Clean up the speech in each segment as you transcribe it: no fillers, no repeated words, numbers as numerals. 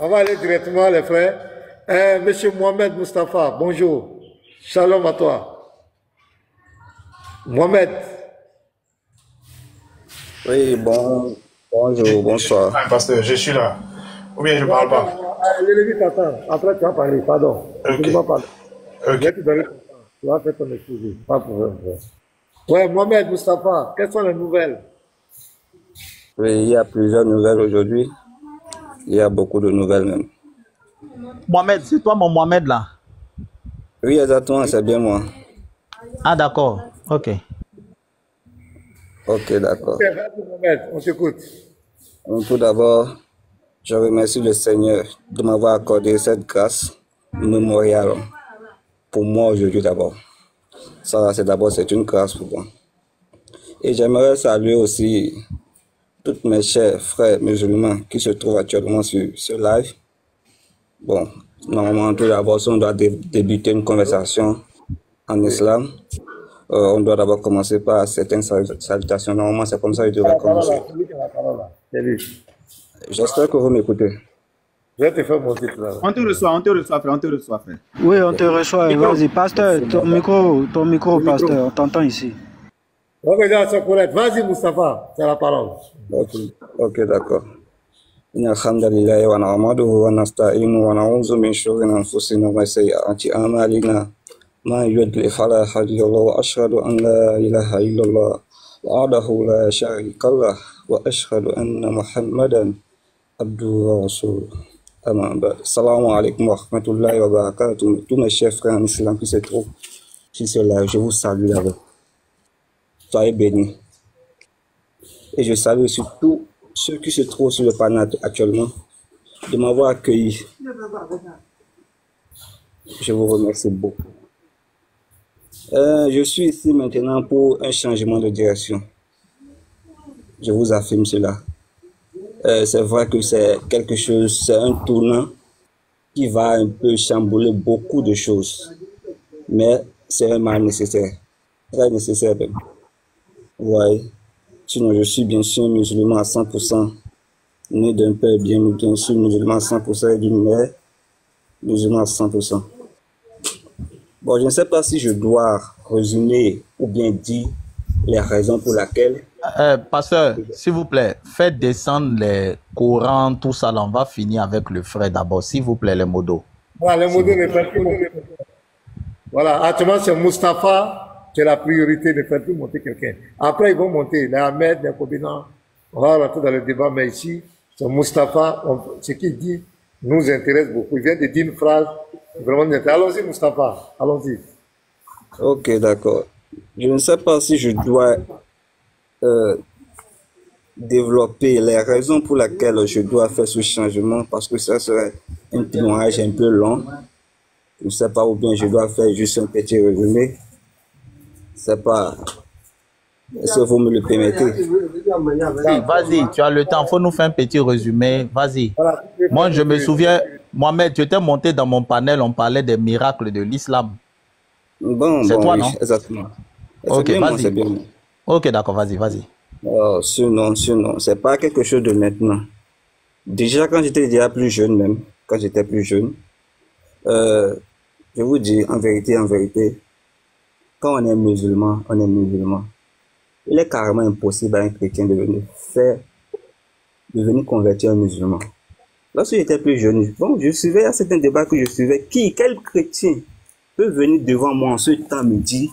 On va aller directement, les frères. Monsieur Mohamed Mustafa, bonjour. Shalom à toi. Mohamed. Oui, bonjour, bonsoir. Ah, pasteur, je suis là. Ou bien je ne parle pas. L'élévite t'attend. Après, tu vas parler. Pardon. Ok. Je ne vais pas parler. Je Ok. vais te donner ton temps. Tu vas faire ton exposé. Pas de problème. Ouais, Mohamed Mustafa, quelles sont les nouvelles? Oui, il y a plusieurs nouvelles aujourd'hui. Il y a beaucoup de nouvelles même. Mohamed, c'est toi mon Mohamed là? Oui, exactement, c'est bien moi. Ah d'accord, ok. Ok, d'accord. Ok, vas-y, Mohamed, on t'écoute. Donc, tout d'abord, je remercie le Seigneur de m'avoir accordé cette grâce mémoriale pour moi aujourd'hui d'abord. Ça, c'est une grâce pour moi. Et j'aimerais saluer aussi tous mes chers frères musulmans qui se trouvent actuellement sur ce live. Bon, normalement, tout d'abord, si on doit débuter une conversation en islam, on doit d'abord commencer par certaines salutations. Normalement, c'est comme ça que je devrais commencer. C'est lui. J'espère que vous m'écoutez. Je vais te faire monter tout à l'heure. On te reçoit, frère, on te reçoit, frère. Oui, on te reçoit. Vas-y, pasteur, ton micro, pasteur, on t'entend ici. Ok, c'est correct. Vas-y, Mustafa, c'est la parole. Ok, d'accord. إن الحمد لله ونعمده ونستعينه ونعوذ من شرور أنفسنا وسيئات أعمالنا ما يضلل فلا هادي له وأشهد أن لا إله إلا الله وحده لا شريك له وأشهد أن محمدا عبده ورسوله أما بعد السلام عليكم ورحمة الله وبركاته. Tous mes chers frères en islam qui se trouvent sur ce live, je vous salue d'abord. Soyez bénis. Et je salue surtout ceux qui se trouvent sur le panel actuellement de m'avoir accueilli. Je vous remercie beaucoup. Je suis ici maintenant pour un changement de direction. Je vous affirme cela. C'est vrai que c'est quelque chose, c'est un tournant qui va un peu chambouler beaucoup de choses. Mais c'est vraiment nécessaire. Très nécessaire même. Ouais. Sinon, je suis bien sûr musulman à 100%, né d'un père bien sûr musulman à 100% et d'une mère musulman à 100%. Bon, je ne sais pas si je dois résumer ou bien dire les raisons pour lesquelles. Pasteur, s'il vous plaît, faites descendre les Corans, tout ça là, on va finir avec le frère d'abord, s'il vous plaît, les modos. Voilà, les modos ne font plus monter. Voilà, actuellement c'est Mustafa qui est la priorité, ne faire plus monter quelqu'un. Après, ils vont monter, les Ahmed, les Kobina, on va rentrer dans le débat, mais ici, c'est Mustafa, ce qu'il dit nous intéresse beaucoup. Il vient de dire une phrase vraiment intéressante. Allons-y, Mustafa, allons-y. Ok, d'accord. Je ne sais pas si je dois développer les raisons pour lesquelles je dois faire ce changement, parce que ça serait un témoignage un peu long. Je ne sais pas, ou bien je dois faire juste un petit résumé. C'est pas... Est-ce que vous me le permettez? Vas-y, tu as le temps, faut nous faire un petit résumé, vas-y. Moi, je me souviens, Mohamed, tu étais monté dans mon panel, on parlait des miracles de l'islam. C'est toi, oui, non? exactement. Ok, vas-y. Bien. Ok, d'accord, vas-y. Sinon, c'est pas quelque chose de maintenant. Déjà, quand j'étais déjà plus jeune même, je vous dis en vérité, quand on est musulman. Il est carrément impossible à un chrétien de venir convertir un musulman. Lorsque j'étais plus jeune, bon, je suivais à certains débats que je suivais. Quel chrétien peut venir devant moi en ce temps me dire,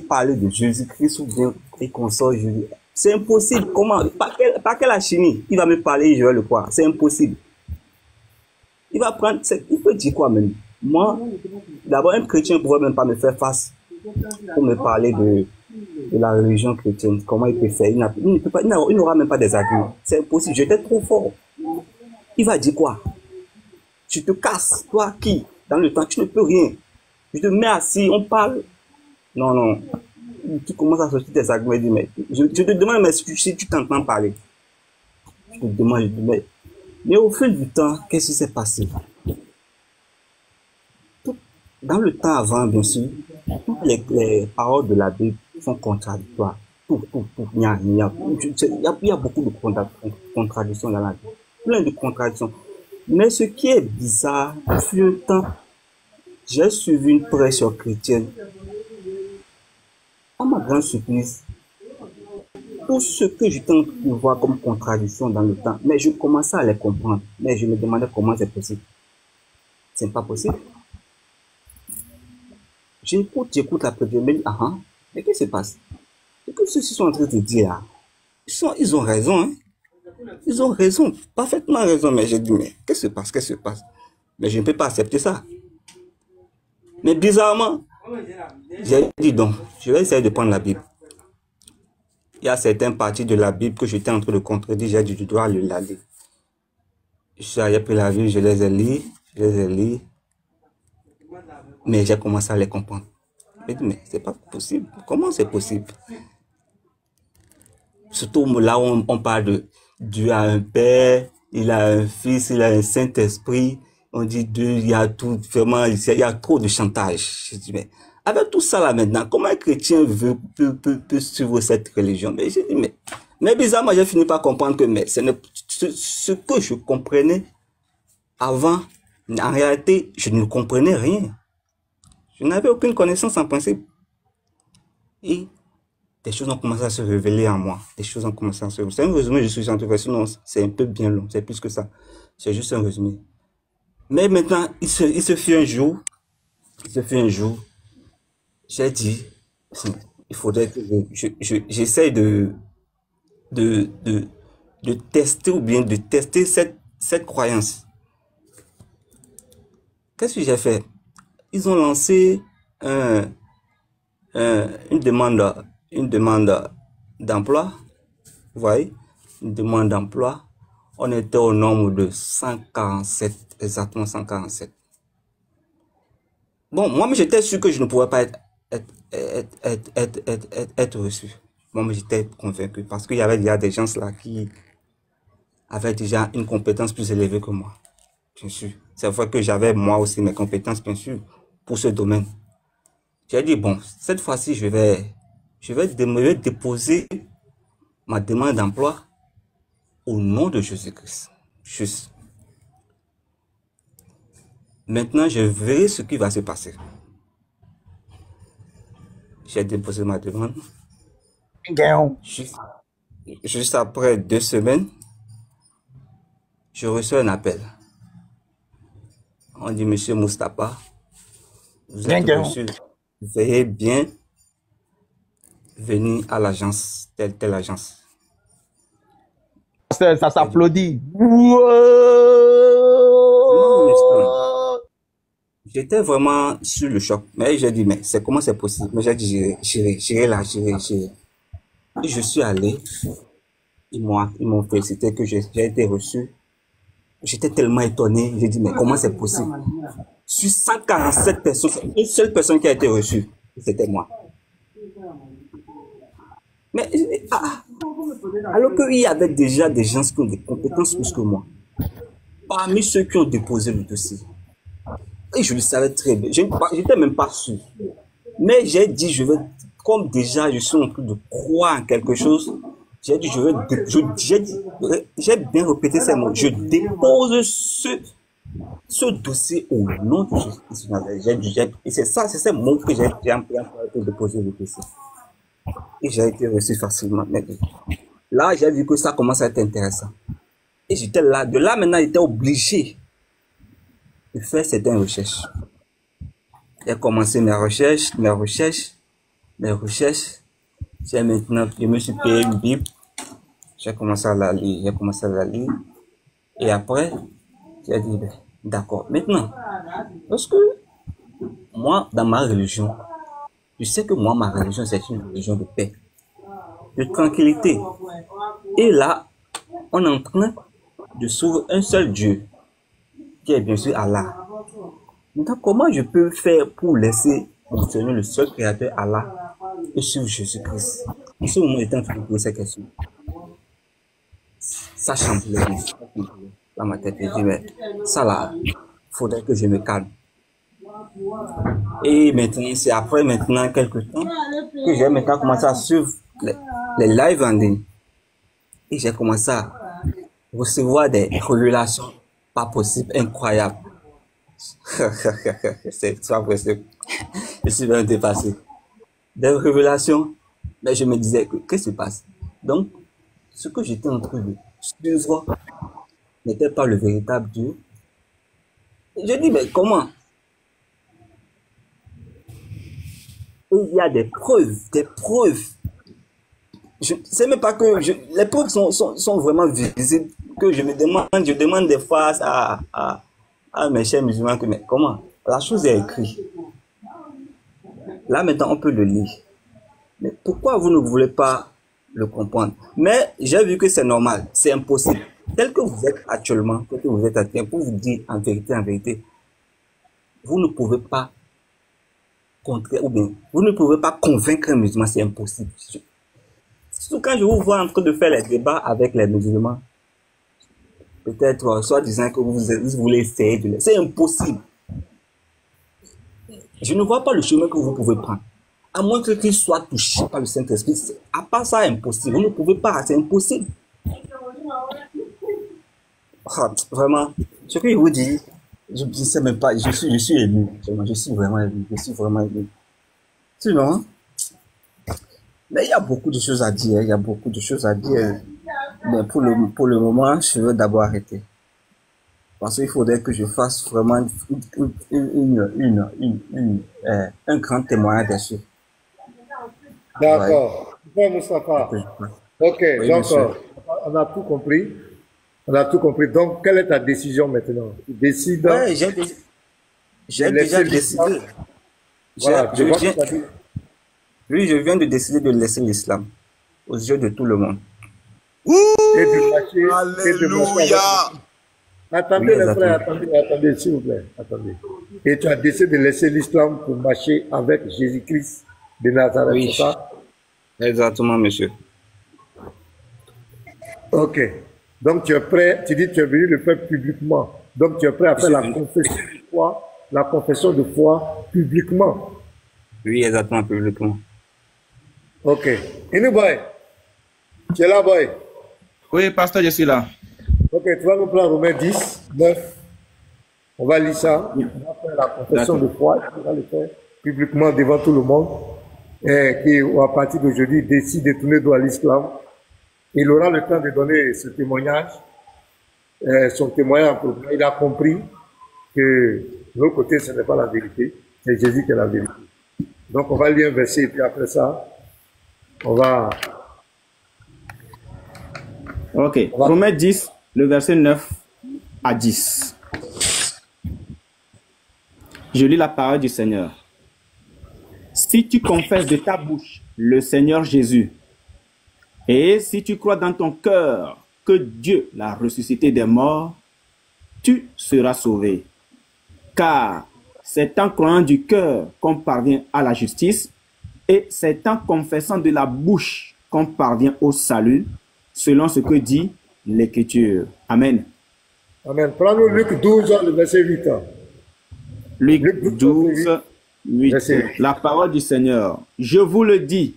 parler de Jésus-Christ, ou bien et consort Jésus? C'est impossible. Comment? Par quelle chimie il va me parler et je vais le croire? C'est impossible. Il va prendre, il peut dire quoi même? Moi, d'abord, un chrétien ne pourrait même pas me faire face pour me parler de la religion chrétienne. Comment il peut faire? Il n'aura même pas des arguments. C'est impossible. J'étais trop fort. Il va dire quoi? Tu te casses. Toi qui? Dans le temps, tu ne peux rien. Je te mets assis, on parle. Non. Tu commences à sortir des arguments. Mais je te demande, mais si tu t'entends parler. Je te demande, mais au fil du temps, qu'est-ce qui s'est passé? Dans le temps avant, bien sûr, toutes les paroles de la Bible sont contradictoires. Tout. Il y a beaucoup de contradictions dans la Bible. plein de contradictions. Mais ce qui est bizarre, depuis un temps, j'ai suivi une prêche chrétienne. À ma grande surprise, tout ce que j'étais en train de voir comme contradiction dans le temps, mais je commençais à les comprendre. Mais je me demandais comment c'est possible. C'est pas possible. J'écoute la prêche, je me dis, mais qu'est-ce qui se passe? Ce que ceux-ci sont en train de dire là, ils ont raison, hein. Ils ont raison, parfaitement raison, mais j'ai dit, mais qu'est-ce qui se passe? Mais je ne peux pas accepter ça. Mais bizarrement, j'ai dit donc, je vais essayer de prendre la Bible. Il y a certaines parties de la Bible que j'étais en train de contredire, j'ai dit, je dois le lire. J'ai pris la Bible, je les ai lus, mais j'ai commencé à les comprendre. J'ai dit, mais c'est pas possible, comment c'est possible? Surtout là où on parle de Dieu a un Père, il a un Fils, il a un Saint-Esprit. On dit Dieu, il y a tout, vraiment, il y a trop de chantage. Je dis, mais avec tout ça là maintenant, comment un chrétien peut suivre cette religion? Mais j'ai dit, mais bizarrement, j'ai fini par comprendre que ce que je comprenais avant, en réalité, je ne comprenais rien. Je n'avais aucune connaissance en principe. Et des choses ont commencé à se révéler en moi. Des choses ont commencé à se révéler. C'est un résumé, je suis en train de faire, sinon c'est un peu bien long. C'est plus que ça. C'est juste un résumé. Mais maintenant, il se fit un jour, j'ai dit, il faudrait que j'essaie de tester ou bien de tester cette croyance. Qu'est-ce que j'ai fait? Ils ont lancé une demande d'emploi. Vous voyez? Une demande d'emploi. On était au nombre de 147, exactement 147. Bon, moi, j'étais sûr que je ne pouvais pas être reçu. Moi, j'étais convaincu parce qu'il y avait déjà des gens là qui avaient déjà une compétence plus élevée que moi. Bien sûr. C'est vrai que j'avais moi aussi mes compétences, bien sûr, pour ce domaine. J'ai dit, bon, cette fois-ci, je vais déposer ma demande d'emploi au nom de Jésus-Christ. Juste. Maintenant, je verrai ce qui va se passer. J'ai déposé ma demande. Juste après 2 semaines, je reçois un appel. On dit, Monsieur Moustapha, vous êtes reçu. Veuillez bien venir à l'agence, telle agence. Ça s'applaudit. J'étais vraiment sur le choc. Mais j'ai dit, mais comment c'est possible? Mais j'ai dit, j'irai là. Et je suis allé. Ils m'ont félicité que j'ai été reçu. J'étais tellement étonné. J'ai dit, mais comment c'est possible? Sur 147 personnes, une seule personne qui a été reçue, c'était moi. Mais, alors qu'il y avait déjà des gens qui ont des compétences plus que moi. Parmi ceux qui ont déposé le dossier. Et je le savais très bien. J'étais même pas sûr. Mais j'ai dit, comme déjà je suis en train de croire en quelque chose, j'ai dit, j'ai bien répété ces mots. Je dépose ce dossier au nom de Jésus. Et c'est ces mots que j'ai employé pour déposer le dossier. Et j'ai été reçu facilement. Là, j'ai vu que ça commence à être intéressant. Et j'étais là. De là, maintenant, j'étais obligé de faire certaines recherches. J'ai commencé mes recherches. Je me suis payé une Bible. J'ai commencé à la lire. Et après, j'ai dit, d'accord. Maintenant, parce que moi, dans ma religion, je sais que moi, ma religion, c'est une religion de paix, de tranquillité. Et là, on est en train de sauver un seul Dieu, qui est bien sûr Allah. Maintenant, comment je peux faire pour laisser fonctionner le seul créateur Allah et suivre Jésus-Christ? En ce moment, j'étais en train de poser cette question. Ça chamboulait dans ma tête. Je dis, mais ça là, il faudrait que je me calme. Et maintenant, c'est après quelques temps que j'ai maintenant commencé à suivre les lives en ligne. Et j'ai commencé recevoir des révélations pas possibles, incroyables. C'est pas possible. Je suis même dépassé. Des révélations, mais je me disais, qu'est-ce qui se passe? Donc, ce que j'étais en train de suivre n'était pas le véritable Dieu. Et je dis, mais comment? Et il y a des preuves, des preuves. Je sais même pas que les preuves sont vraiment visibles, que je demande des fois à mes chers musulmans que, mais comment? La chose est écrite. Là, maintenant, on peut le lire. Mais pourquoi vous ne voulez pas le comprendre? Mais j'ai vu que c'est normal, c'est impossible. Tel que vous êtes actuellement, tel que vous êtes actuellement, pour vous dire en vérité, vous ne pouvez pas contrer, ou bien, vous ne pouvez pas convaincre un musulman, c'est impossible. Surtout quand je vous vois en train de faire les débats avec les musulmans, peut-être soit disant que vous voulez essayer de les... C'est impossible. Je ne vois pas le chemin que vous pouvez prendre. À moins que qu'il soit touché par le Saint-Esprit. À part ça, impossible. Vous ne pouvez pas, c'est impossible. Ah, vraiment, ce que je vous dis, je ne sais même pas, je suis ému. Je suis vraiment ému. Sinon, mais il y a beaucoup de choses à dire, Mais pour le moment, je veux d'abord arrêter. Parce qu'il faudrait que je fasse vraiment un grand témoignage dessus. D'accord. Ouais. Moustapha. Ok, Oui, donc monsieur. on a tout compris. On a tout compris. Donc, quelle est ta décision maintenant? Tu décides. Ouais, j'ai déjà décidé. Voilà, Oui, je viens de décider de laisser l'islam aux yeux de tout le monde. Et de marcher. Alléluia. Attendez, Oui, les frères, exactement. attendez, s'il vous plaît. Attendez. Et tu as décidé de laisser l'islam pour marcher avec Jésus-Christ de Nazareth, Oui. c'est ça? Exactement, monsieur. Ok. Donc tu es prêt, tu dis que tu es venu le faire publiquement. Donc tu es prêt à faire la confession de foi publiquement. Oui, exactement, publiquement. Ok. Inu boy, tu es là, boy. Oui, pasteur, je suis là. Ok, tu vas nous prendre Romains 10, 9. On va lire ça. On va faire la confession de foi. On va le faire publiquement devant tout le monde. Et qui, à partir d'aujourd'hui, décide de tourner droit à l'islam. Il aura le temps de donner ce témoignage. Son témoignage, il a compris que de l'autre côté, ce n'est pas la vérité. C'est Jésus qui est la vérité. Donc, on va lire un verset et puis après ça, on va... Ok. Romains 10, le verset 9 à 10. Je lis la parole du Seigneur. Si tu confesses de ta bouche le Seigneur Jésus, et si tu crois dans ton cœur que Dieu l'a ressuscité des morts, tu seras sauvé. Car c'est en croyant du cœur qu'on parvient à la justice, et c'est en confessant de la bouche qu'on parvient au salut, selon ce que dit l'Écriture. Amen. Amen. Prends-nous Luc 12, le verset 8. Luc 12, 8. Verset 8. La parole du Seigneur. Je vous le dis,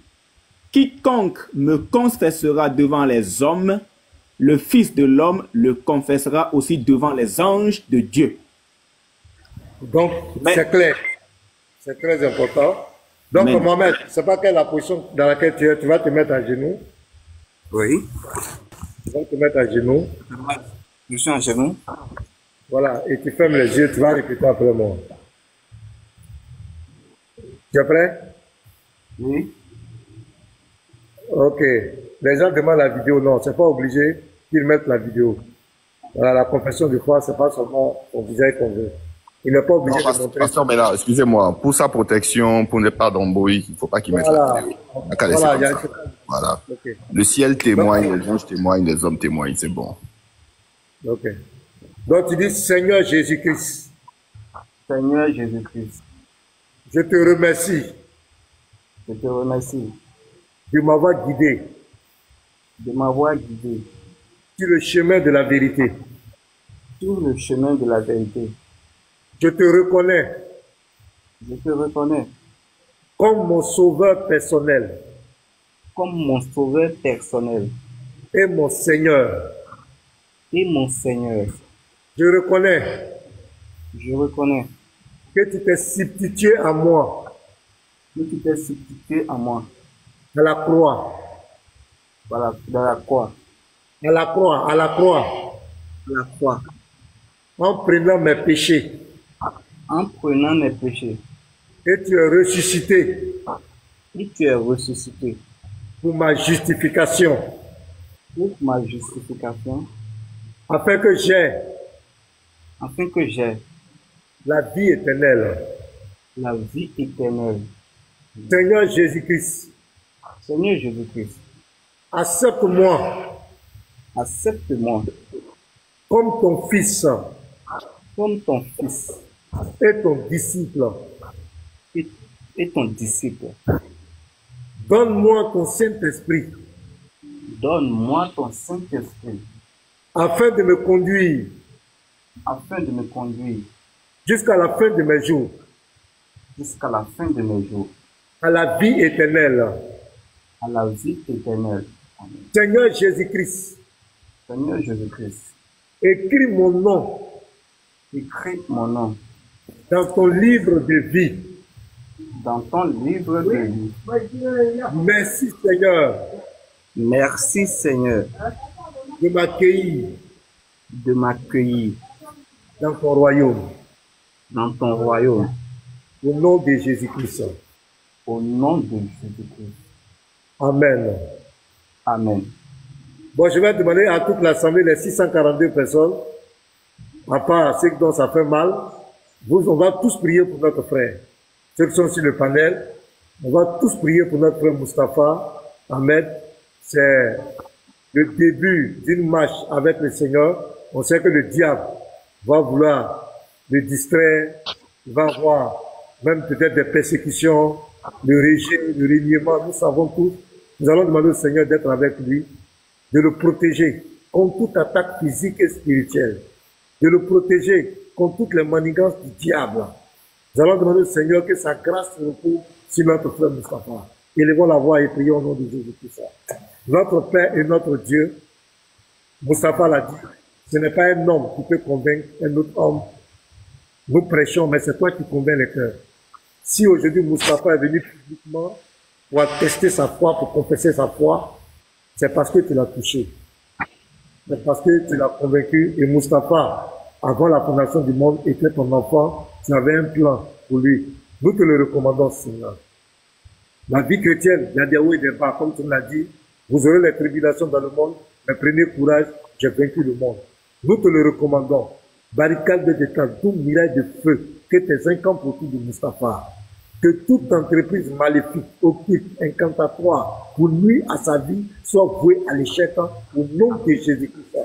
quiconque me confessera devant les hommes, le Fils de l'homme le confessera aussi devant les anges de Dieu. Donc, c'est clair. C'est très important. Donc, Amen. Mohamed, c'est pas quelle est la position dans laquelle tu es. Tu vas te mettre à genoux. Oui. Tu vas te mettre à genoux. Je suis en genoux. Voilà. Et tu fermes les yeux. Tu vas répéter après moi. Tu es prêt? Oui. Ok. Les gens demandent la vidéo. Non, c'est pas obligé qu'ils mettent la vidéo. Voilà, la confession de foi, c'est pas seulement ton visage qu'on veut. Il n'est pas obligé de montrer. Pasteur, mais là, excusez-moi, pour sa protection, pour ne pas d'embrouille, il ne faut pas qu'il mette la vidéo. Il n'a qu'à laisser Voilà, comme ça. Voilà. Ok. Le ciel témoigne, les anges témoignent, les hommes témoignent, c'est bon. Ok. Donc tu dis Seigneur Jésus-Christ, Seigneur Jésus-Christ, je te remercie je te remercie de m'avoir guidé de m'avoir guidé sur le chemin de la vérité. sur le chemin de la vérité. Je te reconnais Je te reconnais comme mon sauveur personnel comme mon sauveur personnel et mon Seigneur. et mon Seigneur. Je reconnais Je reconnais que tu t'es substitué à moi que tu t'es substitué à moi à la croix, dans la croix, à la croix, à la croix, en prenant mes péchés. en prenant mes péchés. Et tu es ressuscité Et tu es ressuscité pour ma justification, pour ma justification, afin que j'ai afin que j'aie la vie éternelle. la vie éternelle. Seigneur Jésus-Christ, Seigneur Jésus-Christ, accepte-moi accepte-moi comme ton Fils comme ton Fils et ton disciple. et ton disciple. Donne-moi ton Saint-Esprit Donne-moi ton Saint-Esprit afin de me conduire afin de me conduire jusqu'à la fin de mes jours jusqu'à la fin de mes jours à la vie éternelle. à la vie éternelle. Amen. Seigneur Jésus-Christ, Seigneur Jésus-Christ, écris mon nom écris mon nom dans ton livre de vie. dans ton livre de vie. Merci Seigneur Merci Seigneur de m'accueillir de m'accueillir dans ton royaume. dans ton royaume. Au nom de Jésus-Christ. Au nom de Jésus-Christ. Amen. Amen. Bon, je vais demander à toute l'assemblée, les 642 personnes, à part ceux dont ça fait mal, on va tous prier pour notre frère. Ceux qui sont sur le panel, on va tous prier pour notre frère Moustapha Ahmed. C'est le début d'une marche avec le Seigneur. On sait que le diable va vouloir le distraire, il va avoir même peut-être des persécutions, le régime, le régnement, nous savons tous. Nous allons demander au Seigneur d'être avec lui, de le protéger contre toute attaque physique et spirituelle, de le protéger contre toutes les manigances du diable. Nous allons demander au Seigneur que sa grâce repose sur notre frère Moustapha. Élevons la voix et prions au nom de Jésus-Christ. Notre Père et notre Dieu, Moustapha l'a dit, ce n'est pas un homme qui peut convaincre un autre homme. Nous prêchons, mais c'est toi qui convaincs les cœurs. Si aujourd'hui Moustapha est venu publiquement pour attester sa foi, pour confesser sa foi, c'est parce que tu l'as touché. C'est parce que tu l'as convaincu. Et Moustapha, avant la fondation du monde, était ton enfant. Tu avais un plan pour lui. Nous te le recommandons, Seigneur. La vie chrétienne, il y a des hauts et des bas. Comme tu l'as dit, vous aurez les tribulations dans le monde, mais prenez courage, j'ai vaincu le monde. Nous te le recommandons. Barricade de détail, tout miraille de feu, que tes incantes autour de Moustapha. Que toute entreprise maléfique, occulte, incantatoire, pour nuire à sa vie, soit vouée à l'échec au nom de Jésus-Christ.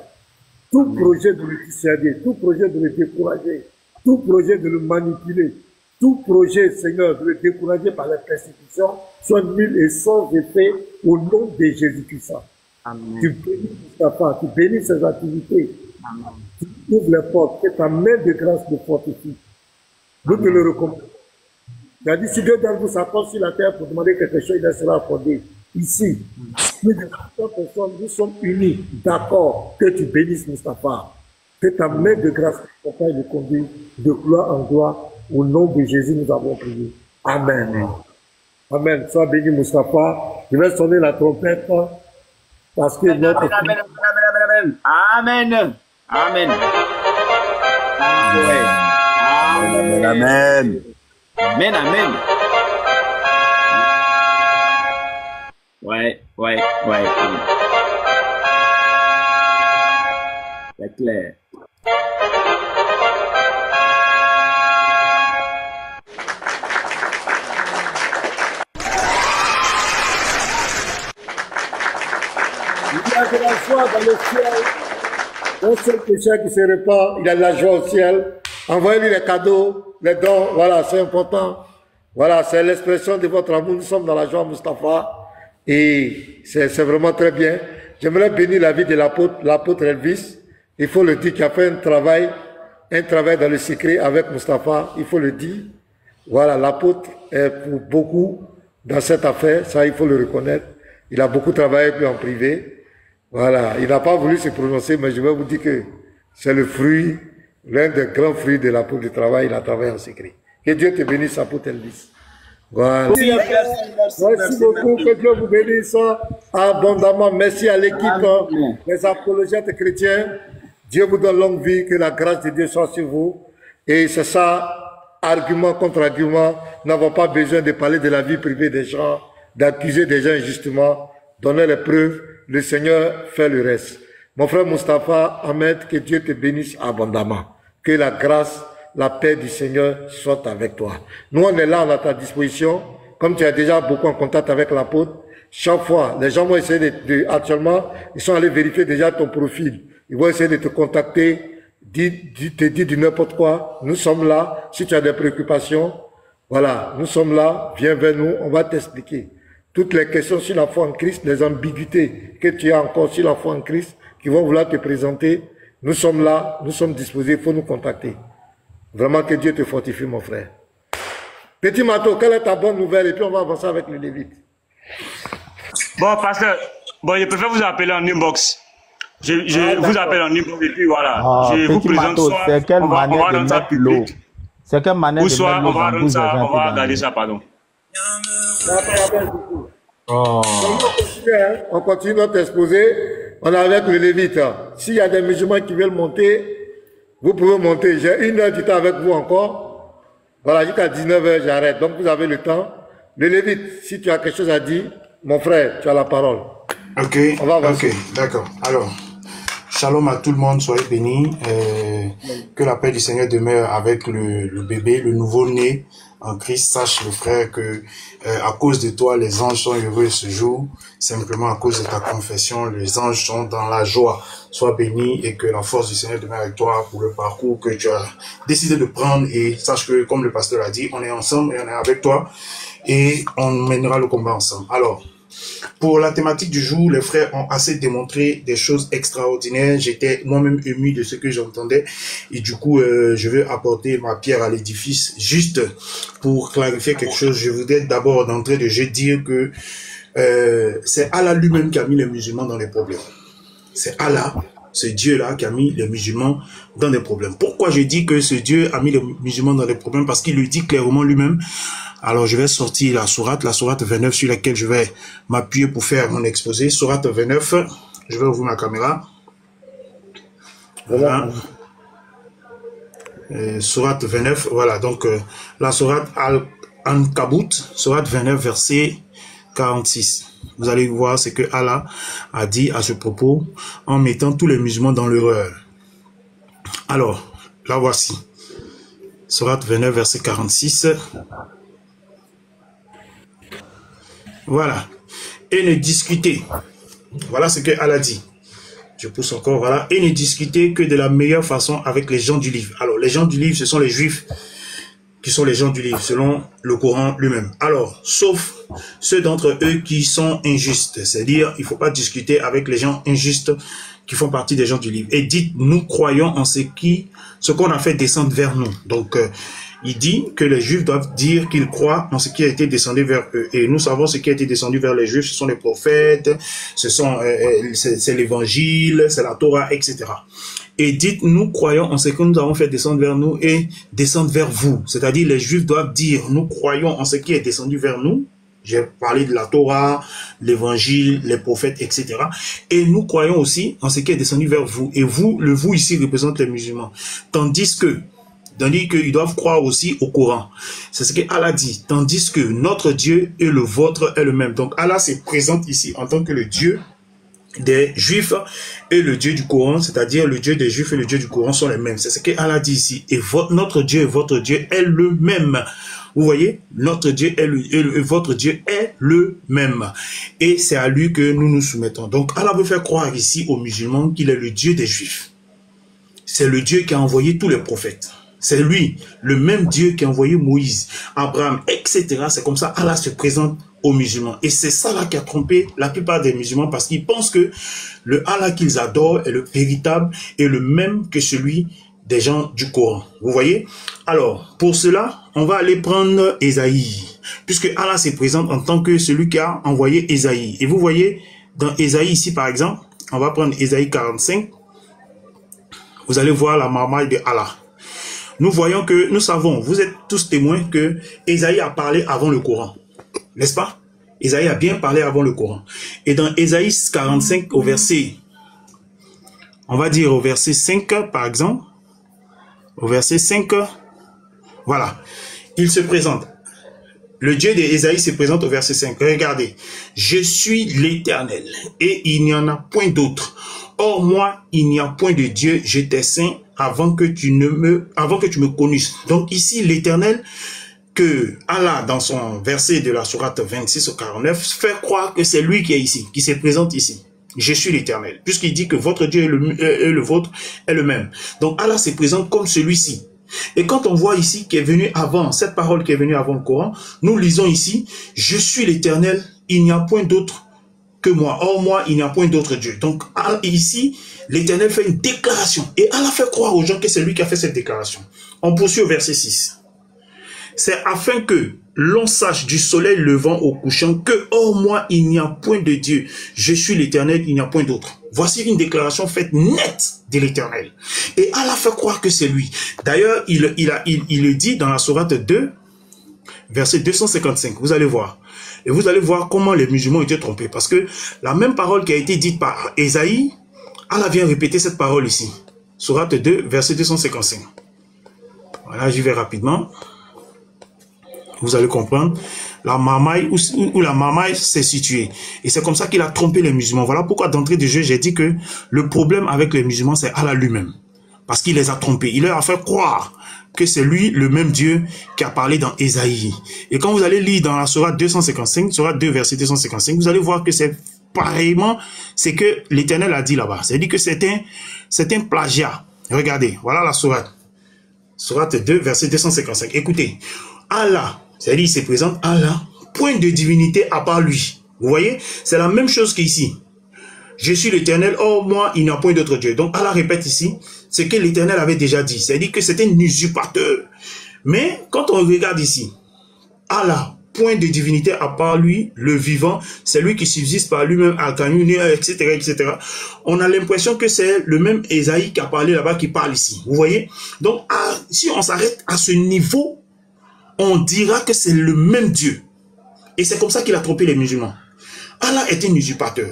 Tout projet de le dissuader, tout projet de le décourager, tout projet de le manipuler, tout projet, Seigneur, de le décourager par la persécution, soit nul et sans effet au nom de Jésus-Christ. Amen. Tu bénis Moustapha, tu bénis ses activités, Amen. tu ouvres les portes, que ta main de grâce le fortifie. Nous te le recommandons. Il a dit, si deux d'entre vous s'accordent sur la terre pour demander quelque chose, il sera accordé. Ici, plus de 100 personnes, nous sommes unis, d'accord, que tu bénisses Moustapha. Que ta main de grâce t'accompagne et le conduit de gloire en gloire. Au nom de Jésus, nous avons prié. Amen. Amen. Sois béni, Moustapha. Je vais sonner la trompette parce que notre... Amen. Amen. Amen. Amen. Amen. Amen, amen. Ouais. C'est clair. Il y a de la joie dans le ciel. Un seul péché qui se répand, il y a de la joie au ciel. Envoyez-lui les cadeaux, les dons, voilà, c'est important. Voilà, c'est l'expression de votre amour. Nous sommes dans la joie, Moustapha. Et c'est vraiment très bien. J'aimerais bénir la vie de l'apôtre Elvis. Il faut le dire, qui a fait un travail dans le secret avec Moustapha. Il faut le dire. Voilà, l'apôtre est pour beaucoup dans cette affaire. Ça, il faut le reconnaître. Il a beaucoup travaillé avec lui en privé. Voilà, il n'a pas voulu se prononcer, mais je vais vous dire que c'est le fruit, l'un des grands fruits de l'apôtre du travail, il a travaillé en secret. Que Dieu te bénisse, apôtre Elvis. Voilà. Merci beaucoup, que Dieu vous bénisse abondamment. Merci à l'équipe des apologètes chrétiens. Dieu vous donne longue vie, que la grâce de Dieu soit sur vous. Et c'est ça, argument contre argument. Nous n'avons pas besoin de parler de la vie privée des gens, d'accuser des gens injustement. Donnez les preuves, le Seigneur fait le reste. Mon frère Mustapha Ahmed, que Dieu te bénisse abondamment. Que la grâce, la paix du Seigneur soit avec toi. Nous, on est là, à ta disposition. Comme tu as déjà beaucoup en contact avec l'apôtre, chaque fois, les gens vont essayer actuellement, ils sont allés vérifier déjà ton profil. Ils vont essayer de te contacter, te dire du n'importe quoi. Nous sommes là. Si tu as des préoccupations, voilà, nous sommes là. Viens vers nous, on va t'expliquer. Toutes les questions sur la foi en Christ, les ambiguïtés que tu as encore sur la foi en Christ, qui vont vouloir te présenter, nous sommes là, nous sommes disposés, il faut nous contacter. Vraiment que Dieu te fortifie, mon frère. Petit Mato, quelle est ta bonne nouvelle? Et puis on va avancer avec le Lévite. Bon, pasteur, bon, je préfère vous appeler en inbox. Je vous appelle en inbox et puis voilà. Je vous présente soit, c'est quelle on va manière de mettre l'eau? C'est quelle manière de soit, mettre l'eau on va dans rendre ça, 12 on va regarder ça, pardon. Oh. On continue notre exposé. On est avec le Lévite. S'il y a des musulmans qui veulent monter, vous pouvez monter. J'ai 1 heure du temps avec vous encore. Voilà, jusqu'à 19 h, j'arrête. Donc vous avez le temps. Le Lévite, si tu as quelque chose à dire, mon frère, tu as la parole. Ok, on va avancer. Ok, d'accord. Alors, shalom à tout le monde, soyez bénis. Que la paix du Seigneur demeure avec le bébé, le nouveau-né en Christ. Sache, le frère, que à cause de toi, les anges sont heureux ce jour. Simplement à cause de ta confession, les anges sont dans la joie. Sois béni et que la force du Seigneur demeure avec toi pour le parcours que tu as décidé de prendre. Et sache que, comme le pasteur l'a dit, on est ensemble et on est avec toi et on mènera le combat ensemble. Alors, pour la thématique du jour, les frères ont assez démontré des choses extraordinaires. J'étais moi-même ému de ce que j'entendais. Et du coup, je veux apporter ma pierre à l'édifice. Juste pour clarifier quelque chose, je voudrais d'abord d'entrée de jeu dire que c'est Allah lui-même qui a mis les musulmans dans les problèmes. C'est Allah, ce Dieu-là qui a mis les musulmans dans des problèmes. Pourquoi je dis que ce Dieu a mis les musulmans dans des problèmes? Parce qu'il le dit clairement lui-même. Alors, je vais sortir la sourate 29 sur laquelle je vais m'appuyer pour faire mon exposé. Sourate 29, je vais ouvrir ma caméra. Voilà. Sourate 29, voilà. Donc, la sourate Al-Ankabut, sourate 29, verset 46. Vous allez voir ce que Allah a dit à ce propos en mettant tous les musulmans dans l'erreur. Alors, là voici. Sourate 29, verset 46. Voilà. Et ne discutez. Voilà ce que Allah dit. Je pousse encore, voilà. Et ne discutez que de la meilleure façon avec les gens du livre. Alors, les gens du livre, ce sont les juifs qui sont les gens du livre, selon le Coran lui-même. Alors, sauf ceux d'entre eux qui sont injustes. C'est-à-dire, il ne faut pas discuter avec les gens injustes qui font partie des gens du livre. Et dites, nous croyons en ce qu'on a fait descendre vers nous. Donc, il dit que les Juifs doivent dire qu'ils croient en ce qui a été descendu vers eux. Et nous savons ce qui a été descendu vers les Juifs, ce sont les prophètes, c'est l'évangile, c'est la Torah, etc. Et dites, nous croyons en ce que nous avons fait descendre vers nous et descendre vers vous. C'est-à-dire, les Juifs doivent dire, nous croyons en ce qui est descendu vers nous. J'ai parlé de la Torah, l'évangile, les prophètes, etc. Et nous croyons aussi en ce qui est descendu vers vous. Et vous, le vous ici représente les musulmans. Tandis qu'ils doivent croire aussi au Coran. C'est ce que Allah dit. Tandis que notre Dieu et le vôtre est le même. Donc Allah se présente ici en tant que le Dieu des Juifs et le Dieu du Coran, c'est-à-dire le Dieu des Juifs et le Dieu du Coran sont les mêmes. C'est ce que Allah dit ici. Et notre Dieu et votre Dieu est le même. Vous voyez, notre Dieu et votre Dieu est le même. Et c'est à lui que nous nous soumettons. Donc Allah veut faire croire ici aux musulmans qu'il est le Dieu des Juifs. C'est le Dieu qui a envoyé tous les prophètes. C'est lui, le même Dieu qui a envoyé Moïse, Abraham, etc. C'est comme ça Allah se présente aux musulmans. Et c'est ça là qui a trompé la plupart des musulmans parce qu'ils pensent que le Allah qu'ils adorent est le véritable et le même que celui des gens du Coran. Vous voyez? Alors, pour cela, on va aller prendre Ésaïe, puisque Allah se présente en tant que celui qui a envoyé Ésaïe. Et vous voyez, dans Ésaïe ici par exemple, On va prendre Ésaïe 45. Vous allez voir la marmaille de Allah. Nous voyons que, nous savons, vous êtes tous témoins que Ésaïe a parlé avant le Coran. N'est-ce pas? Ésaïe a bien parlé avant le Coran. Et dans Ésaïe 45 au verset, on va dire au verset 5 par exemple, au verset 5, voilà, il se présente. Le Dieu d'Ésaïe se présente au verset 5. Regardez, je suis l'Éternel et il n'y en a point d'autre. Or moi, il n'y a point de Dieu, j'étais saint avant que tu me connusses. Donc ici, l'Éternel, que Allah, dans son verset de la sourate 26 au 49, fait croire que c'est lui qui est ici, qui se présente ici. Je suis l'Éternel, puisqu'il dit que votre Dieu et le vôtre est le même. Donc Allah se présente comme celui-ci. Et quand on voit ici qui est venu avant, cette parole qui est venue avant le Coran, nous lisons ici, je suis l'Éternel, il n'y a point d'autre que moi. Or moi, il n'y a point d'autre Dieu. Donc ici, l'Éternel fait une déclaration. Et Allah fait croire aux gens que c'est lui qui a fait cette déclaration. On poursuit au verset 6. C'est afin que l'on sache du soleil levant au couchant que, hors moi, il n'y a point de Dieu. Je suis l'Éternel, il n'y a point d'autre. Voici une déclaration faite nette de l'Éternel. Et Allah fait croire que c'est lui. D'ailleurs, il le dit dans la sourate 2, verset 255. Vous allez voir. Et vous allez voir comment les musulmans étaient trompés. Parce que la même parole qui a été dite par Ésaïe, Allah vient répéter cette parole ici. Sourate 2, verset 255. Voilà, j'y vais rapidement. Vous allez comprendre la marmaille où la marmaille s'est située. Et c'est comme ça qu'il a trompé les musulmans. Voilà pourquoi d'entrée de jeu, j'ai dit que le problème avec les musulmans, c'est Allah lui-même. Parce qu'il les a trompés. Il leur a fait croire que c'est lui, le même Dieu, qui a parlé dans Ésaïe. Et quand vous allez lire dans la sourate 255, sourate 2, verset 255, vous allez voir que c'est pareillement ce que l'Éternel a dit là-bas. C'est-à-dire que c'est un plagiat. Regardez, voilà la sourate. Sourate 2, verset 255. Écoutez, Allah, c'est-à-dire il se présente Allah, point de divinité à part lui. Vous voyez, c'est la même chose qu'ici. Je suis l'Éternel, or moi, il n'y a point d'autre Dieu. Donc Allah répète ici ce que l'Éternel avait déjà dit. C'est-à-dire que c'est un usurpateur. Mais quand on regarde ici, Allah, point de divinité à part lui, le vivant, c'est lui qui subsiste par lui-même, etc., etc. On a l'impression que c'est le même Ésaïe qui a parlé là-bas qui parle ici. Vous voyez? Donc, si on s'arrête à ce niveau, on dira que c'est le même Dieu. Et c'est comme ça qu'il a trompé les musulmans. Allah est un usurpateur.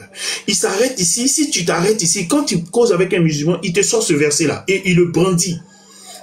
Il s'arrête ici. Si tu t'arrêtes ici, quand tu causes avec un musulman, il te sort ce verset-là et il le brandit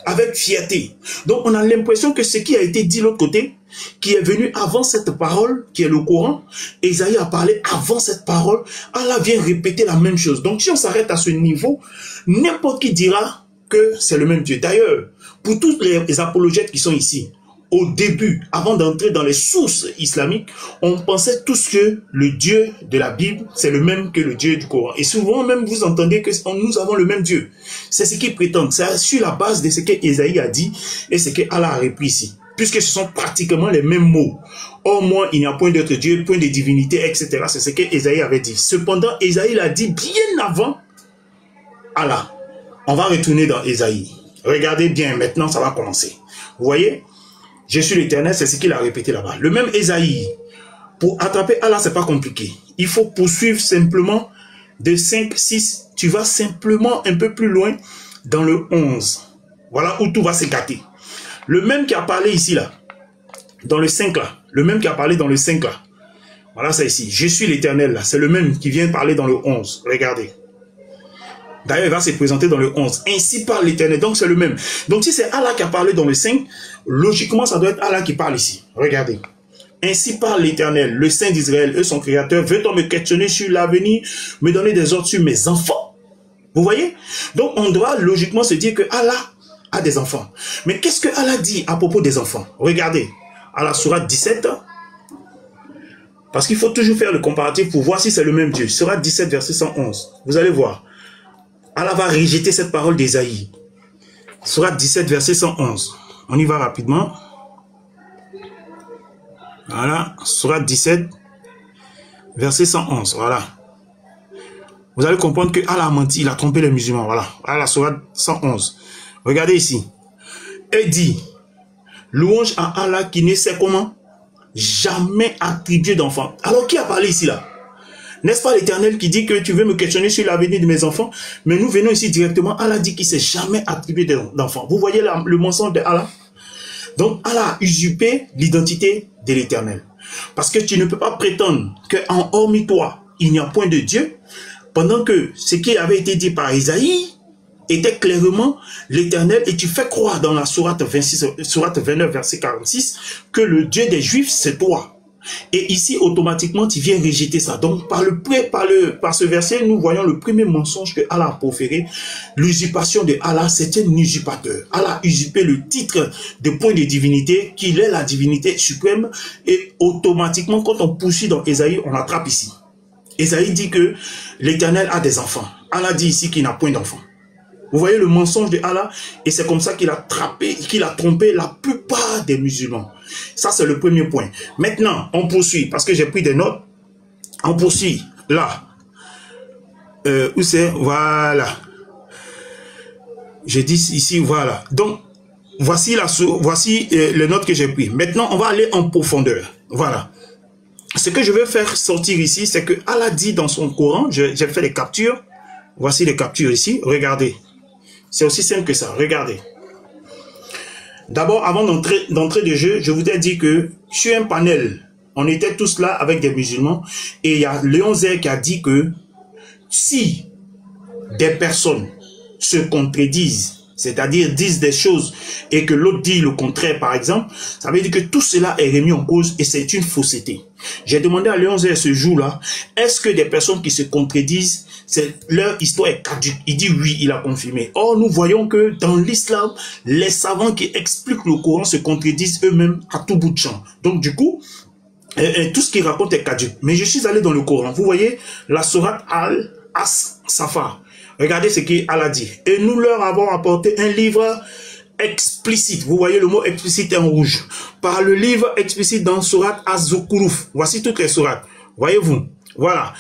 avec fierté. Donc on a l'impression que ce qui a été dit de l'autre côté, qui est venu avant cette parole, qui est le Coran, Ésaïe a parlé avant cette parole, Allah vient répéter la même chose. Donc si on s'arrête à ce niveau, n'importe qui dira que c'est le même Dieu. D'ailleurs, pour tous les apologètes qui sont ici, au début, avant d'entrer dans les sources islamiques, on pensait tous que le Dieu de la Bible, c'est le même que le Dieu du Coran. Et souvent même, vous entendez que nous avons le même Dieu. C'est ce qu'ils prétendent. C'est sur la base de ce que Ésaïe a dit et ce que Allah a repris ici. Puisque ce sont pratiquement les mêmes mots. Or, moi, il n'y a point d'autre Dieu, point de divinité, etc. C'est ce que Ésaïe avait dit. Cependant, Ésaïe l'a dit bien avant Allah. On va retourner dans Ésaïe. Regardez bien, maintenant, ça va commencer. Vous voyez? Je suis l'Éternel, c'est ce qu'il a répété là-bas. Le même Ésaïe, pour attraper Allah, c'est pas compliqué. Il faut poursuivre simplement de 5, 6, tu vas simplement un peu plus loin dans le 11. Voilà où tout va s'écarter. Le même qui a parlé ici, là, dans le 5, là, le même qui a parlé dans le 5, là, voilà ça ici, je suis l'Éternel, là, c'est le même qui vient parler dans le 11. Regardez. D'ailleurs, il va se présenter dans le 11. Ainsi parle l'Éternel. Donc, c'est le même. Donc, si c'est Allah qui a parlé dans le 5, logiquement, ça doit être Allah qui parle ici. Regardez. Ainsi parle l'Éternel, le Saint d'Israël, eux son Créateur. Veut-on me questionner sur l'avenir, me donner des ordres sur mes enfants? Vous voyez? Donc, on doit logiquement se dire que Allah a des enfants. Mais qu'est-ce que Allah dit à propos des enfants? Regardez. À la sourate 17, parce qu'il faut toujours faire le comparatif pour voir si c'est le même Dieu. Sourate 17, verset 111. Vous allez voir. Allah va rejeter cette parole d'Ésaïe. Sourate 17, verset 111. On y va rapidement. Voilà. Sourate 17, verset 111. Voilà. Vous allez comprendre que Allah a menti, il a trompé les musulmans. Voilà. Voilà, Sourate 111. Regardez ici. Et dit, louange à Allah qui ne sait comment jamais attribuer d'enfant. Alors qui a parlé ici là? N'est-ce pas l'Éternel qui dit que tu veux me questionner sur l'avenir de mes enfants? Mais nous venons ici directement. Allah dit qu'il ne s'est jamais attribué d'enfants. Vous voyez le mensonge de Allah? Donc Allah a usurpé l'identité de l'Éternel. Parce que tu ne peux pas prétendre qu'en hormis toi, il n'y a point de Dieu, pendant que ce qui avait été dit par Isaïe était clairement l'Éternel, et tu fais croire dans la sourate 29, verset 46, que le Dieu des Juifs, c'est toi. Et ici, automatiquement, tu viens rejeter ça. Donc, par ce verset, nous voyons le premier mensonge que Allah a proféré. L'usurpation de Allah, c'est un usurpateur. Allah a usurpé le titre de point de divinité, qu'il est la divinité suprême. Et automatiquement, quand on poursuit dans Ésaïe, on attrape ici. Ésaïe dit que l'Éternel a des enfants. Allah dit ici qu'il n'a point d'enfants. Vous voyez le mensonge de Allah, et c'est comme ça qu'il a trompé la plupart des musulmans. Ça, c'est le premier point. Maintenant, on poursuit, parce que j'ai pris des notes. On poursuit, là. Où c'est? Voilà. J'ai dit ici, voilà. Donc, voici les notes que j'ai prises. Maintenant, on va aller en profondeur. Voilà. Ce que je veux faire sortir ici, c'est que Allah dit dans son Coran, j'ai fait les captures. Voici les captures ici. Regardez. C'est aussi simple que ça. Regardez. D'abord, avant d'entrer de jeu, je voudrais dire que sur un panel, on était tous là avec des musulmans, et il y a Léon Zé qui a dit que si des personnes se contredisent, c'est-à-dire disent des choses et que l'autre dit le contraire, par exemple, ça veut dire que tout cela est remis en cause et c'est une fausseté. J'ai demandé à Léon Zé ce jour-là, est-ce que des personnes qui se contredisent, leur histoire est caduque? Il dit oui, il a confirmé. Or, nous voyons que dans l'islam, les savants qui expliquent le Coran se contredisent eux-mêmes à tout bout de champ. Donc, du coup, tout ce qu'ils racontent est caduque. Mais je suis allé dans le Coran. Vous voyez la sourate Al-As-Safa. Regardez ce qu'Allah dit. Et nous leur avons apporté un livre explicite. Vous voyez le mot explicite en rouge. Par le livre explicite dans sourate Az-Zukhruf. Voici toutes les sourates. Voyez-vous? Voilà.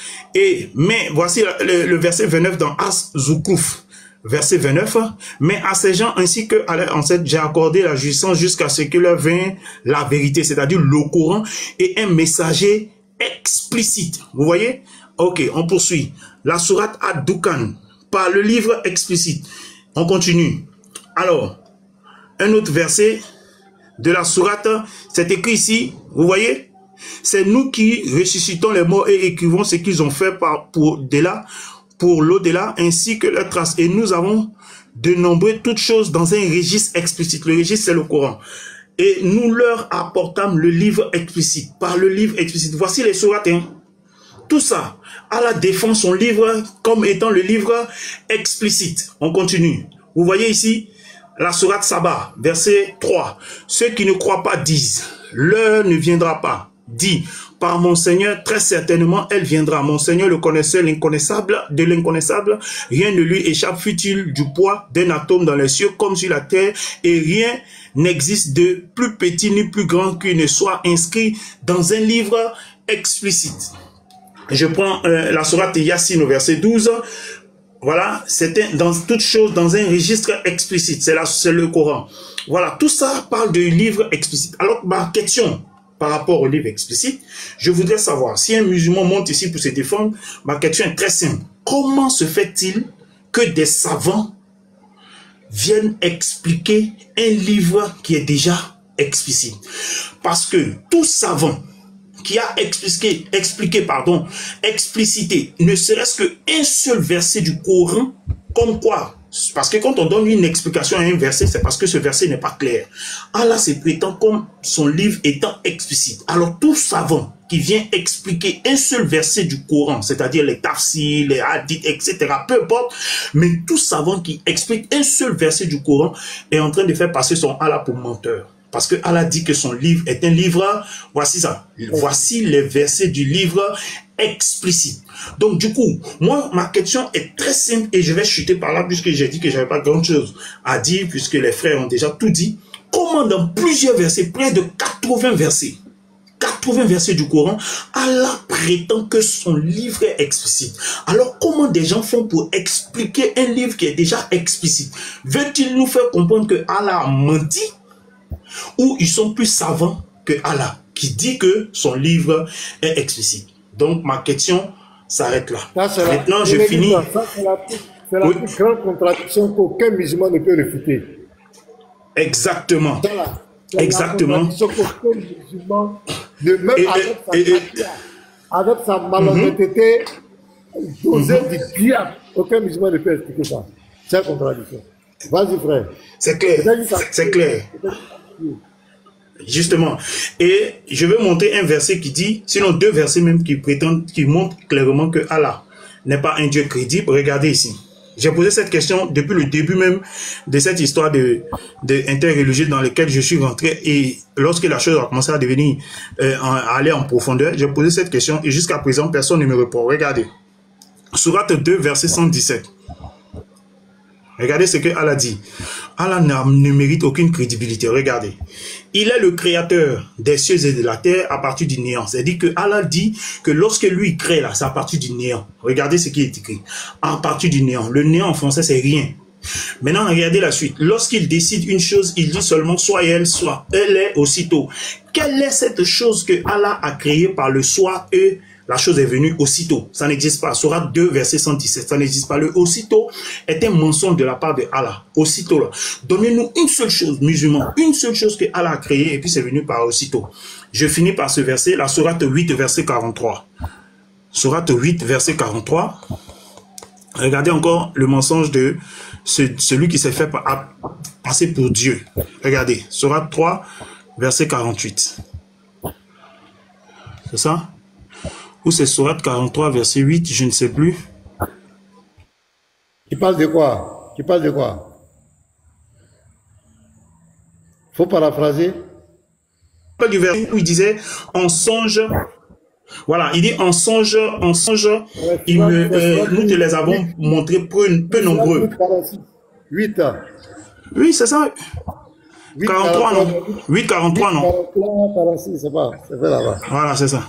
Mais voici le verset 29 dans Az-Zukhruf. Verset 29. Mais à ces gens ainsi que à leurs ancêtres, j'ai accordé la jouissance jusqu'à ce que leur vienne la vérité, c'est-à-dire le Coran et un messager explicite. Vous voyez? Ok, on poursuit. La sourate Ad-Dukhan. Par le livre explicite. On continue. Alors, un autre verset de la sourate, c'est écrit ici, vous voyez? C'est nous qui ressuscitons les morts et écrivons ce qu'ils ont fait pour l'au-delà, ainsi que leurs traces. Et nous avons dénombré toutes choses dans un registre explicite. Le registre, c'est le Coran. Et nous leur apportâmes le livre explicite. Par le livre explicite. Voici les sourates, hein. Tout ça, Allah défend son livre comme étant le livre explicite. On continue. Vous voyez ici, la sourate Saba, verset 3. Ceux qui ne croient pas disent, l'heure ne viendra pas. Dit, par mon Seigneur, très certainement, elle viendra. Mon Seigneur le connaissait, l'inconnaissable, de l'inconnaissable. Rien ne lui échappe, fut-il du poids d'un atome dans les cieux comme sur la terre, et rien n'existe de plus petit ni plus grand qui ne soit inscrit dans un livre explicite. Je prends la sourate Yassine au verset 12. Voilà, c'était dans toute chose, dans un registre explicite. C'est le Coran. Voilà, tout ça parle de livre explicite. Alors, ma question par rapport au livre explicite, je voudrais savoir, si un musulman monte ici pour se défendre, ma question est très simple. Comment se fait-il que des savants viennent expliquer un livre qui est déjà explicite? Parce que tout savant qui a explicité, ne serait-ce qu'un seul verset du Coran, comme quoi, parce que quand on donne une explication à un verset, c'est parce que ce verset n'est pas clair. Allah se prétend comme son livre étant explicite. Alors tout savant qui vient expliquer un seul verset du Coran, c'est-à-dire les tafsirs, les hadiths, etc., peu importe, mais tout savant qui explique un seul verset du Coran est en train de faire passer son Allah pour menteur. Parce que Allah dit que son livre est un livre, voici ça, voici les versets du livre explicite. Donc du coup, moi, ma question est très simple et je vais chuter par là puisque j'ai dit que j'avais pas grand chose à dire puisque les frères ont déjà tout dit. Comment dans plusieurs versets, près de 80 versets du Coran, Allah prétend que son livre est explicite. Alors comment des gens font pour expliquer un livre qui est déjà explicite? Veut-il nous faire comprendre que Allah a menti? Ou ils sont plus savants que Allah, qui dit que son livre est explicite? Donc ma question s'arrête là. Maintenant, je finis. C'est la plus grande contradiction qu'aucun musulman ne peut réfuter. Exactement. Exactement. La contradiction qu'aucun musulman, même avec sa malhonnêteté, dosée du diable, aucun musulman ne peut expliquer ça. C'est la contradiction. Vas-y, frère. C'est clair. C'est clair. Justement. Et je vais montrer un verset qui dit, sinon deux versets même qui montrent clairement que Allah n'est pas un Dieu crédible. Regardez ici. J'ai posé cette question depuis le début même de cette histoire interreligieux dans laquelle je suis rentré, et lorsque la chose a commencé à devenir, à aller en profondeur, j'ai posé cette question et jusqu'à présent personne ne me répond. Regardez. Sourate 2, verset 117. Regardez ce que Allah dit. Allah ne mérite aucune crédibilité. Regardez. Il est le créateur des cieux et de la terre à partir du néant. C'est-à-dire que Allah dit que lorsque lui crée là, c'est à partir du néant. Regardez ce qui est écrit. À partir du néant. Le néant en français, c'est rien. Maintenant, regardez la suite. Lorsqu'il décide une chose, il dit seulement soit elle, soit elle est aussitôt. Quelle est cette chose que Allah a créée par le soit et la chose est venue aussitôt? Ça n'existe pas. Sourate 2, verset 117. Ça n'existe pas. Le aussitôt est un mensonge de la part de Allah. Aussitôt là. Donnez-nous une seule chose, musulmans. Une seule chose que Allah a créée et puis c'est venu par aussitôt. Je finis par ce verset. La sourate 8, verset 43. Sourate 8, verset 43. Regardez encore le mensonge de celui qui s'est fait passer pour Dieu. Regardez. Sourate 3, verset 48. C'est ça? Ou c'est Sourate 43, verset 8, je ne sais plus. Qui parle de quoi? Qui parle de quoi? Faut paraphraser. Du verset où il disait, en songe, voilà, il dit, en songe, nous te les avons montrés peu nombreux. 8 ans. Oui, c'est ça. 43, non? 8, 43, non? 46, c'est pas, c'est fait là-bas. Voilà, c'est ça.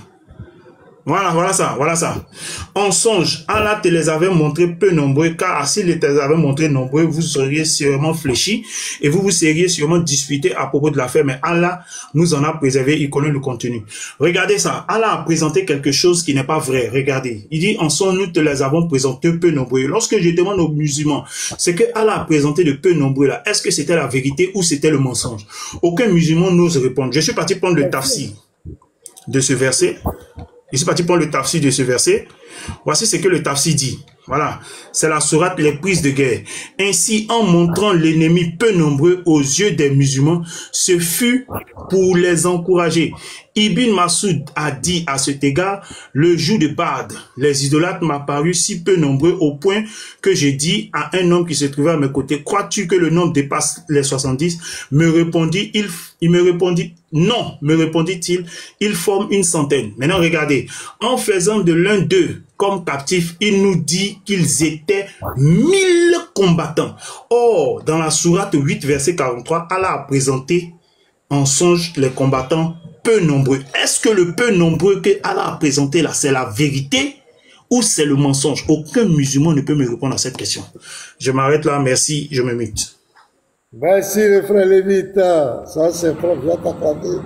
Voilà ça. En songe, Allah te les avait montrés peu nombreux, car s'il te les avait montrés nombreux, vous seriez sûrement fléchis et vous seriez sûrement disputés à propos de l'affaire. Mais Allah nous en a préservé, il connaît le contenu. Regardez ça, Allah a présenté quelque chose qui n'est pas vrai. Regardez, il dit en songe, nous te les avons présentés peu nombreux. Lorsque je demande aux musulmans, c'est que Allah a présenté de peu nombreux là, est-ce que c'était la vérité ou c'était le mensonge? Aucun musulman n'ose répondre. Je suis parti prendre le tafsir de ce verset. Je suis parti prendre le tafsir de ce verset. Voici ce que le tafsir dit. Voilà. C'est la sourate les prises de guerre. Ainsi, en montrant l'ennemi peu nombreux aux yeux des musulmans, ce fut pour les encourager. Ibn Masoud a dit à cet égard, le jour de Bad, les idolâtres m'apparurent si peu nombreux au point que j'ai dit à un homme qui se trouvait à mes côtés, crois-tu que le nombre dépasse les 70? Il me répondit, non, me répondit-il, il forme une centaine. Maintenant, regardez, en faisant de l'un d'eux comme captifs, il nous dit qu'ils étaient 1000 combattants. Or, dans la sourate 8, verset 43, Allah a présenté en songe les combattants peu nombreux. Est-ce que le peu nombreux que Allah a présenté là, c'est la vérité ou c'est le mensonge? Aucun musulman ne peut me répondre à cette question. Je m'arrête là, merci, je me mute. Merci le frère Lévite, ça c'est propre, je vais t'accorder.